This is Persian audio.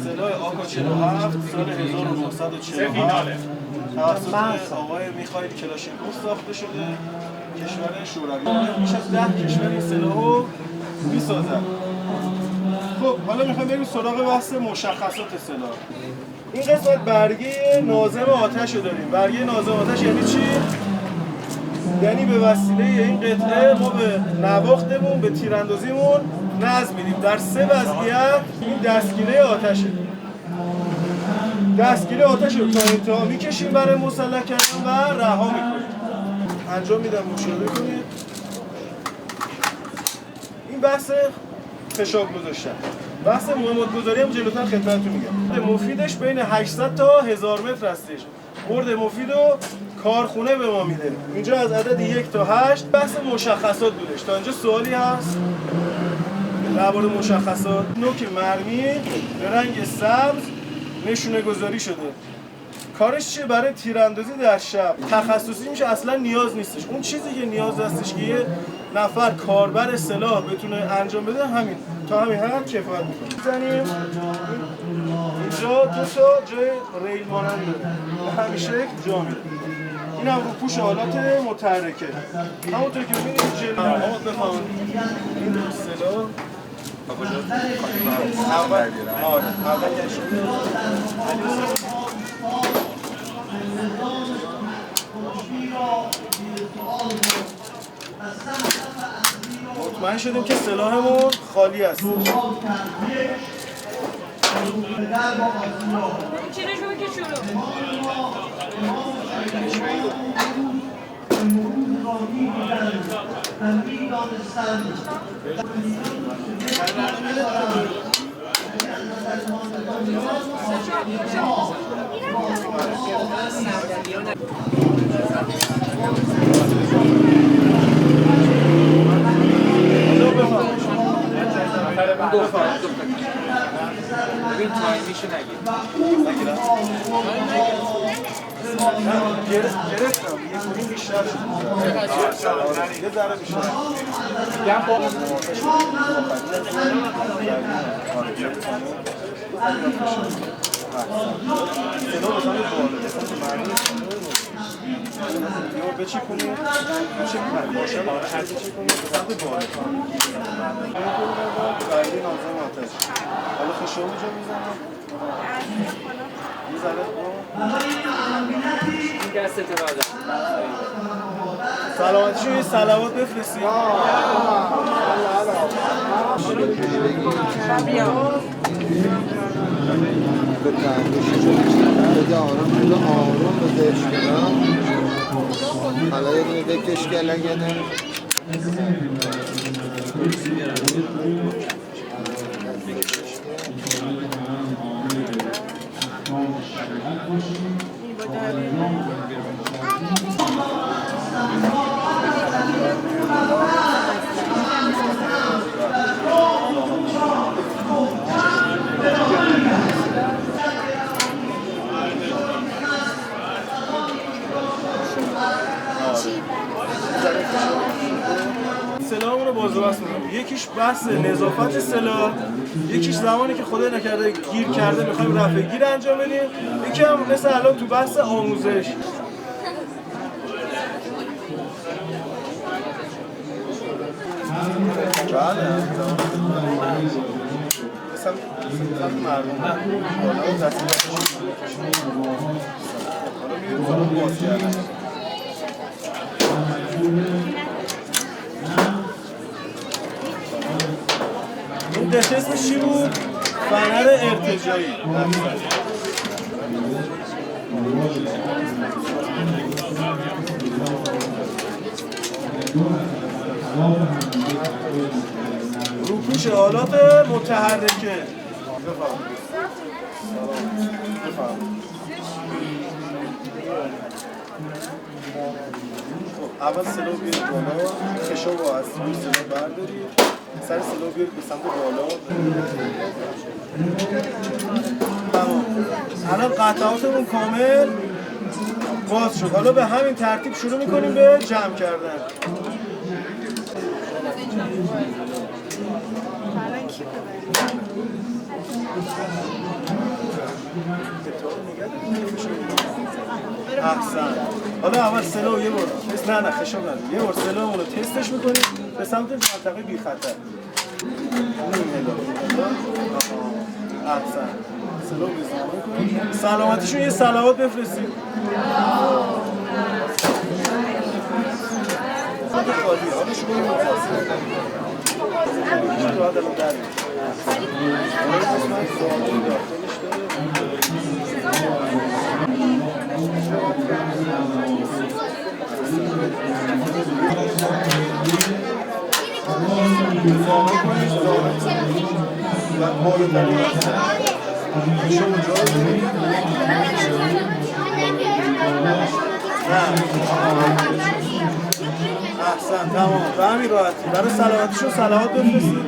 سلاح آکا 47 سال 1947 توسط آقای میخائیل کلاشینکوف ساخته شده. کشور شوروی بیش از 10 کشور این سلاح رو میسازن. خب حالا میخوایم بریم سراغ بحث مشخصات سلاح. این قسمت برگه ناظم آتش رو داریم. برگه ناظم آتش یعنی چی؟ یعنی به وسیله این قطعه ما به نواختمون، به تیراندازیمون نظم میدیم. در 3 وضعیت این دستگیره آتشه. دستگیره آتش رو تا انتها میکشیم برای مسلح کردن و رها میکنیم. انجام میدم، مشاهده کنید. این بحث فشار گذاشتن. بحث مهمات گذاری هم جلوتر خدمتتون میگم. مفیدش بین 800 تا 1000 متر هستش. برد مفید رو کارخونه به ما میده. اینجا از عدد 1 تا 8 بحث مشخصات بودش. تا اینجا سوالی هست؟ درباره مشخصات. نوک مرمی به رنگ سبز نشونه گذاری شده. کارش چیه؟ برای تیراندازی در شب. تخصصی میشه، اصلا نیاز نیستش. اون چیزی که نیاز هستش که یه نفر کاربر سلاح بتونه انجام بده همین. تا همین حد کفایت میکنه. میزنیم اینجا 2 تا جای ریل مانند داره. به همین شکل جا میره. این هم روپوش آلات متحرکه. همونطور که می‌بینید جلو بفهمید این سلاح مطمئن شدیم که سلاحمون خالی است. ببین تایمیشو نگیر. گرفتم یه خودی بیشتر شد. یه ذره بیشتر. به چی کنیم؟ چه کنیم؟ باشه هر چی کنیم؟ به سمت بالا. برگه نازم آتش. حالا خشابو جا میزنم. میزنه این دستت رو سلامتیشو یه صلوات بفرستی. به تنگش بده آروم بده اشکرم. حالا یه دونه بکش گلنگنه. سلاحمون رو بازدست می‌کنیم. یکیش بحث نظافت سلاح، یکیش زمانی که خدای نکرده گیر کرده می‌خوایم رفع گیر انجام بدیم، یکی هم مثل الان تو بحث آموزش. بله. مثلا مردم بالا دست حالا می‌ریم باز کردن. این قطعه اسمش چی بود؟ فنر ارتجاعی. روپوش آلات متحرکه. اول سلاح بیارید بالا، خشاب رو از روی سلاح بردارید، سر سلاح بیارید به سمت بالا. تمام. الان قطعاتمون کامل باز شد. حالا به همین ترتیب شروع میکنیم به جمع کردن. احسن. حالا اول سلو یه بار نه خشاب نداره، یه بار سلومون رو تستش میکنیم به سمت منطقه بی خطر. احسن. سلو بزنیم کنیم. سلامتیشون یه صلوات بفرستیم. خالی حالا شما این مفاصله راحت الان در احسن تمام به همین راحتی برای سلامتیشون صلوات بفرستید.